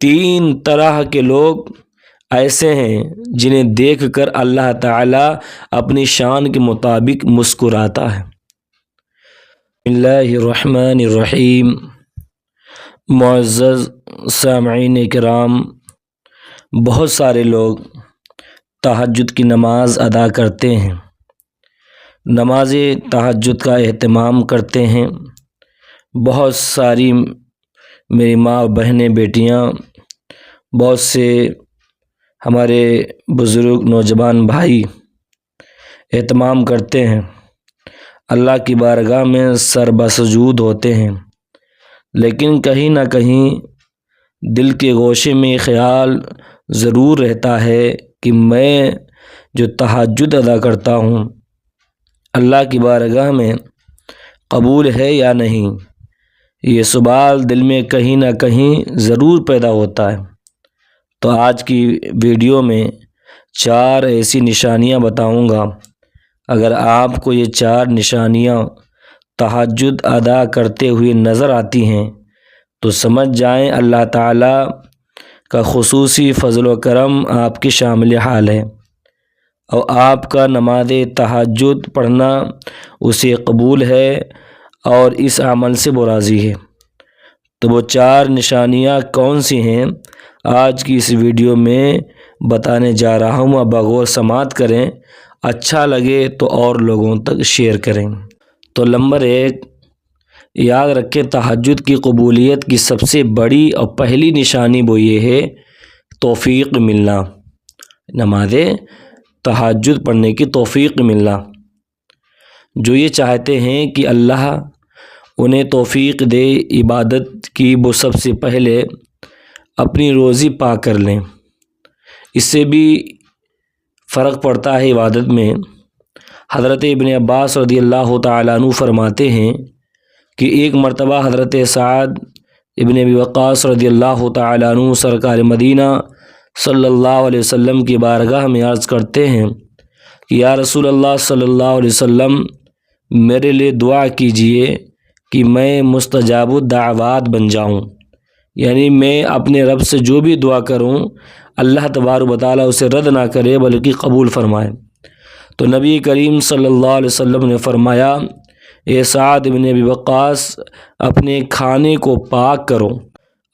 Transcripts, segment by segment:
تین طرح کے لوگ ایسے ہیں جنہیں دیکھ کر اللہ تعالیٰ اپنی شان کے مطابق مسکراتا ہے۔ بسم اللہ الرحمن الرحیم۔ معزز سامعین کرام، بہت سارے لوگ تہجد کی نماز ادا کرتے ہیں، نماز تہجد کا اہتمام کرتے ہیں۔ بہت ساری میری ماں بہنیں بیٹیاں، بہت سے ہمارے بزرگ نوجوان بھائی اہتمام کرتے ہیں، اللہ کی بارگاہ میں سر بسجود ہوتے ہیں، لیکن کہیں نہ کہیں دل کے گوشے میں خیال ضرور رہتا ہے کہ میں جو تہجد ادا کرتا ہوں اللہ کی بارگاہ میں قبول ہے یا نہیں۔ یہ سوال دل میں کہیں نہ کہیں ضرور پیدا ہوتا ہے۔ تو آج کی ویڈیو میں 4 ایسی نشانیاں بتاؤں گا، اگر آپ کو یہ 4 نشانیاں تہجد ادا کرتے ہوئے نظر آتی ہیں تو سمجھ جائیں اللہ تعالیٰ کا خصوصی فضل و کرم آپ کی شامل حال ہے، اور آپ کا نماز تہجد پڑھنا اسے قبول ہے اور اس عمل سے وہ راضی ہے۔ تو وہ 4 نشانیاں کون سی ہیں آج کی اس ویڈیو میں بتانے جا رہا ہوں۔ آپ بغور سماعت کریں، اچھا لگے تو اور لوگوں تک شیئر کریں۔ تو نمبر 1، یاد رکھیں تہجد کی قبولیت کی سب سے بڑی اور پہلی نشانی وہ یہ ہے توفیق ملنا، نماز تہجد پڑھنے کی توفیق ملنا۔ جو یہ چاہتے ہیں کہ اللہ انہیں توفیق دے عبادت کی، وہ سب سے پہلے اپنی روزی پا کر لیں۔ اس سے بھی فرق پڑتا ہے عبادت میں۔ حضرت ابن عباس رضی اللہ تعالیٰ عنہ فرماتے ہیں کہ ایک مرتبہ حضرت سعد ابن ابی وقاص رضی اللہ تعالیٰ عنہ سرکار مدینہ صلی اللہ علیہ وسلم کی بارگاہ میں عرض کرتے ہیں کہ یا رسول اللہ صلی اللہ علیہ وسلم، میرے لیے دعا کیجئے کہ میں مستجاب الدعوات بن جاؤں، یعنی میں اپنے رب سے جو بھی دعا کروں اللہ تبارک و تعالیٰ اسے رد نہ کرے بلکہ قبول فرمائے۔ تو نبی کریم صلی اللہ علیہ وسلم نے فرمایا، اے سعد بن ابی وقاص، اپنے کھانے کو پاک کرو۔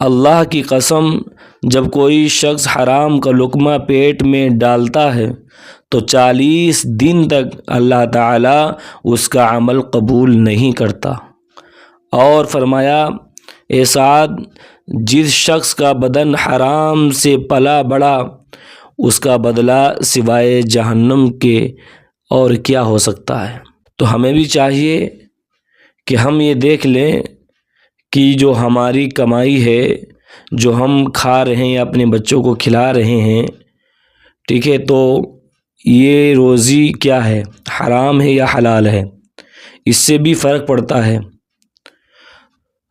اللہ کی قسم، جب کوئی شخص حرام کا لقمہ پیٹ میں ڈالتا ہے تو 40 دن تک اللہ تعالیٰ اس کا عمل قبول نہیں کرتا۔ اور فرمایا، اے سعد، جس شخص کا بدن حرام سے پلا بڑھا اس کا بدلہ سوائے جہنم کے اور کیا ہو سکتا ہے۔ تو ہمیں بھی چاہیے کہ ہم یہ دیکھ لیں کہ جو ہماری کمائی ہے، جو ہم کھا رہے ہیں یا اپنے بچوں کو کھلا رہے ہیں، ٹھیک ہے، تو یہ روزی کیا ہے، حرام ہے یا حلال ہے، اس سے بھی فرق پڑتا ہے۔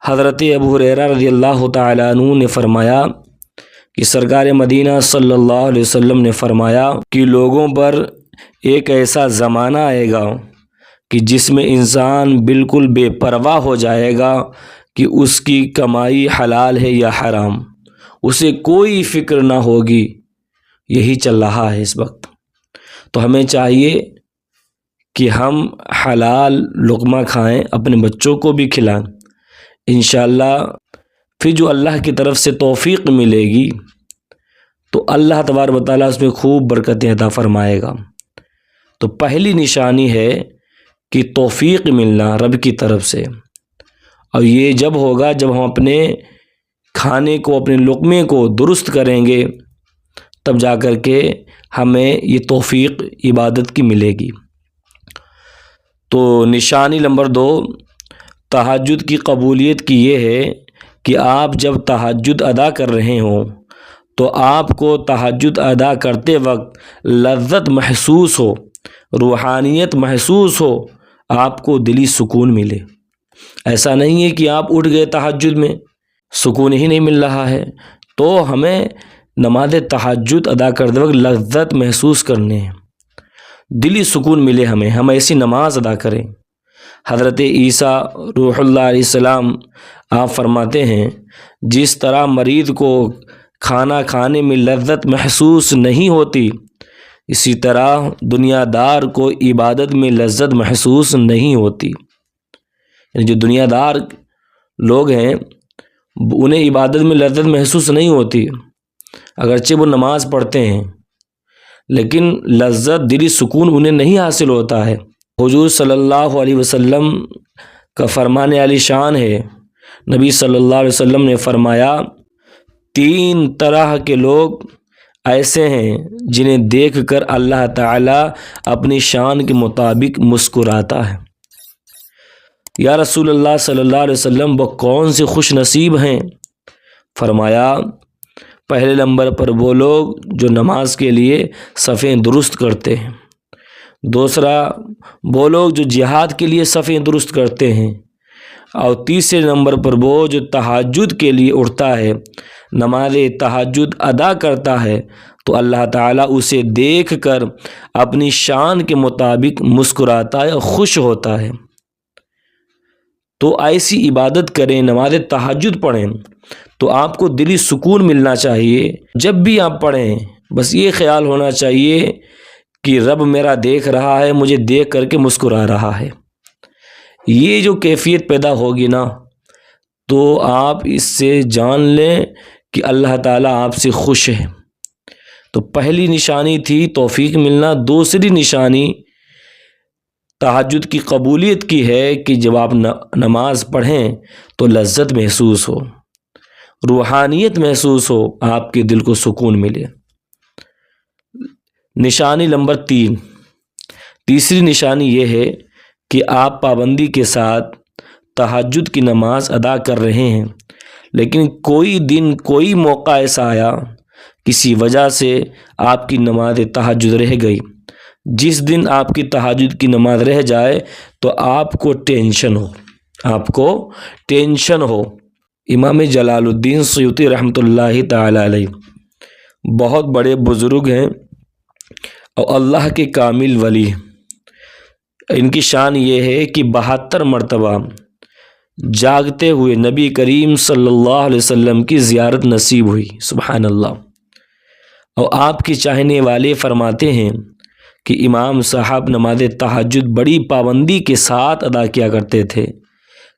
حضرت ابو ہریرہ رضی اللہ تعالیٰ عنہ نے فرمایا کہ سرکار مدینہ صلی اللہ علیہ وسلم نے فرمایا کہ لوگوں پر ایک ایسا زمانہ آئے گا کہ جس میں انسان بالکل بے پرواہ ہو جائے گا کہ اس کی کمائی حلال ہے یا حرام، اسے کوئی فکر نہ ہوگی۔ یہی چل رہا ہے اس وقت۔ تو ہمیں چاہیے کہ ہم حلال لقمہ کھائیں، اپنے بچوں کو بھی کھلائیں، انشاءاللہ پھر جو اللہ کی طرف سے توفیق ملے گی تو اللہ تبارک و تعالیٰ اس میں خوب برکتیں عطا فرمائے گا۔ تو پہلی نشانی ہے کہ توفیق ملنا رب کی طرف سے، اور یہ جب ہوگا جب ہم اپنے کھانے کو، اپنے لقمے کو درست کریں گے، تب جا کر کے ہمیں یہ توفیق عبادت کی ملے گی۔ تو نشانی نمبر 2 تہجد کی قبولیت کی یہ ہے کہ آپ جب تہجد ادا کر رہے ہوں تو آپ کو تہجد ادا کرتے وقت لذت محسوس ہو، روحانیت محسوس ہو، آپ کو دلی سکون ملے۔ ایسا نہیں ہے کہ آپ اٹھ گئے تہجد میں، سکون ہی نہیں مل رہا ہے۔ تو ہمیں نماز تہجد ادا کرتے وقت لذت محسوس کرنے ہیں، دلی سکون ملے ہمیں، ہم ایسی نماز ادا کریں۔ حضرت عیسیٰ روح اللہ علیہ السلام آپ فرماتے ہیں، جس طرح مریض کو کھانا کھانے میں لذت محسوس نہیں ہوتی، اسی طرح دنیا دار کو عبادت میں لذت محسوس نہیں ہوتی۔ یعنی جو دنیا دار لوگ ہیں انہیں عبادت میں لذت محسوس نہیں ہوتی، اگرچہ وہ نماز پڑھتے ہیں لیکن لذت، دلی سکون انہیں نہیں حاصل ہوتا ہے۔ حضور صلی اللہ علیہ وسلم کا فرمان عالی شان ہے، نبی صلی اللہ علیہ وسلم نے فرمایا 3 طرح کے لوگ ایسے ہیں جنہیں دیکھ کر اللہ تعالیٰ اپنی شان کے مطابق مسکراتا ہے۔ یا رسول اللہ صلی اللہ علیہ وسلم وہ کون سے خوش نصیب ہیں؟ فرمایا پہلے نمبر پر وہ لوگ جو نماز کے لیے صفیں درست کرتے ہیں، دوسرا وہ لوگ جو جہاد کے لیے صفیں درست کرتے ہیں، اور تیسرے نمبر پر وہ جو تہجد کے لیے اٹھتا ہے، نماز تہجد ادا کرتا ہے تو اللہ تعالیٰ اسے دیکھ کر اپنی شان کے مطابق مسکراتا ہے اور خوش ہوتا ہے۔ تو ایسی عبادت کریں، نماز تہجد پڑھیں تو آپ کو دلی سکون ملنا چاہیے۔ جب بھی آپ پڑھیں بس یہ خیال ہونا چاہیے کہ رب میرا دیکھ رہا ہے، مجھے دیکھ کر کے مسکرا رہا ہے۔ یہ جو کیفیت پیدا ہوگی نا تو آپ اس سے جان لیں کہ اللہ تعالیٰ آپ سے خوش ہے۔ تو پہلی نشانی تھی توفیق ملنا، دوسری نشانی تہجد کی قبولیت کی ہے کہ جب آپ نماز پڑھیں تو لذت محسوس ہو، روحانیت محسوس ہو، آپ کے دل کو سکون ملے۔ نشانی نمبر 3، تیسری نشانی یہ ہے کہ آپ پابندی کے ساتھ تہجد کی نماز ادا کر رہے ہیں، لیکن کوئی دن، کوئی موقع ایسا آیا، کسی وجہ سے آپ کی نماز تہجد رہ گئی۔ جس دن آپ کی تہجد کی نماز رہ جائے تو آپ کو ٹینشن ہو۔ امام جلال الدین سیوطی رحمۃ اللہ تعالی علیہ بہت بڑے بزرگ ہیں اور اللہ کے کامل ولی۔ ان کی شان یہ ہے کہ 72 مرتبہ جاگتے ہوئے نبی کریم صلی اللہ علیہ وسلم کی زیارت نصیب ہوئی، سبحان اللہ۔ اور آپ کے چاہنے والے فرماتے ہیں کہ امام صاحب نماز تہجد بڑی پابندی کے ساتھ ادا کیا کرتے تھے۔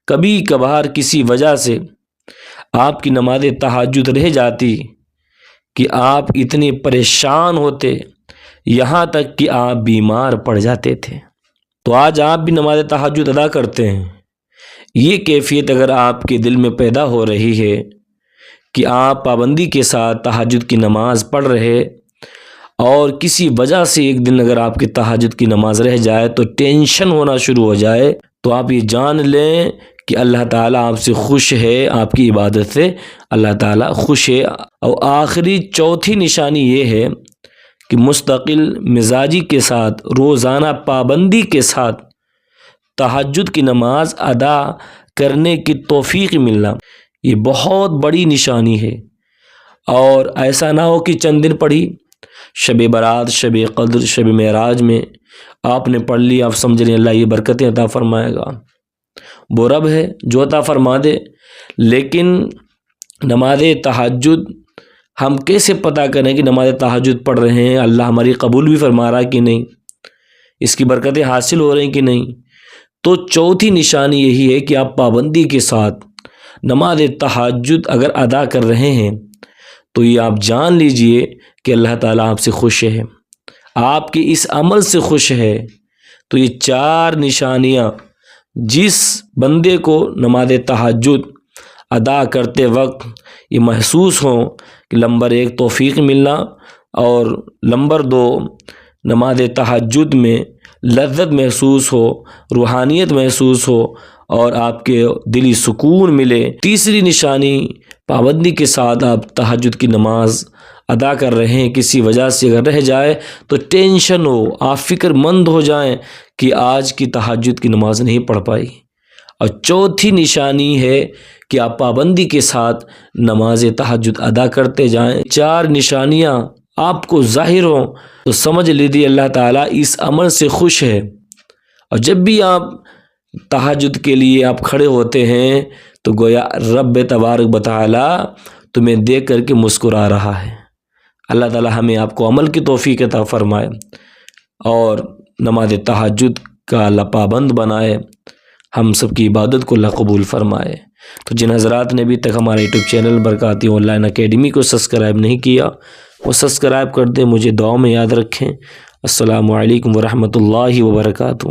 کبھی کبھار کسی وجہ سے آپ کی نماز تہجد رہ جاتی کہ آپ اتنے پریشان ہوتے، یہاں تک کہ آپ بیمار پڑ جاتے تھے۔ تو آج آپ بھی نماز تہجد ادا کرتے ہیں۔ یہ کیفیت اگر آپ کے دل میں پیدا ہو رہی ہے کہ آپ پابندی کے ساتھ تہجد کی نماز پڑھ رہے، اور کسی وجہ سے ایک دن اگر آپ کی تہجد کی نماز رہ جائے تو ٹینشن ہونا شروع ہو جائے، تو آپ یہ جان لیں کہ اللہ تعالیٰ آپ سے خوش ہے، آپ کی عبادت سے اللہ تعالیٰ خوش ہے۔ اور آخری چوتھی نشانی یہ ہے کہ مستقل مزاجی کے ساتھ، روزانہ پابندی کے ساتھ تہجد کی نماز ادا کرنے کی توفیق ملنا، یہ بہت بڑی نشانی ہے۔ اور ایسا نہ ہو کہ چند دن پڑھی، شب برات، شب قدر، شب معراج میں آپ نے پڑھ لی، آپ سمجھ لیں اللہ یہ برکتیں عطا فرمائے گا، وہ رب ہے جو عطا فرما دے۔ لیکن نماز تہجد ہم کیسے پتہ کریں کہ نماز تہجد پڑھ رہے ہیں، اللہ ہماری قبول بھی فرما رہا ہے کہ نہیں، اس کی برکتیں حاصل ہو رہی ہیں کہ نہیں؟ تو چوتھی نشانی یہی ہے کہ آپ پابندی کے ساتھ نماز تہجد اگر ادا کر رہے ہیں تو یہ آپ جان لیجئے کہ اللہ تعالیٰ آپ سے خوش ہے، آپ کے اس عمل سے خوش ہے۔ تو یہ 4 نشانیاں جس بندے کو نماز تہجد ادا کرتے وقت یہ محسوس ہوں کہ نمبر 1 توفیق ملنا، اور نمبر 2 نماز تہجد میں لذت محسوس ہو، روحانیت محسوس ہو، اور آپ کے دلی سکون ملے۔ تیسری نشانی پابندی کے ساتھ آپ تہجد کی نماز ادا کر رہے ہیں، کسی وجہ سے اگر رہ جائے تو ٹینشن ہو، آپ فکر مند ہو جائیں کہ آج کی تہجد کی نماز نہیں پڑھ پائی۔ اور چوتھی نشانی ہے کہ آپ پابندی کے ساتھ نماز تہجد ادا کرتے جائیں۔ 4 نشانیاں آپ کو ظاہر ہوں تو سمجھ لیجیے اللہ تعالیٰ اس عمل سے خوش ہے۔ اور جب بھی آپ تہجد کے لیے آپ کھڑے ہوتے ہیں تو گویا رب تبارک و تعالیٰ تمہیں دیکھ کر کے مسکرا رہا ہے۔ اللہ تعالی ہمیں آپ کو عمل کی توفیق عطا فرمائے اور نماز تہجد کا اللہ پابند بنائے، ہم سب کی عبادت کو اللہ قبول فرمائے۔ تو جن حضرات نے ابھی تک ہمارے YouTube channel Barkati online academy کو سبسکرائب نہیں کیا وہ سبسکرائب کر دیں، مجھے دعاؤں میں یاد رکھیں۔ السلام علیکم ورحمۃ اللہ وبرکاتہ۔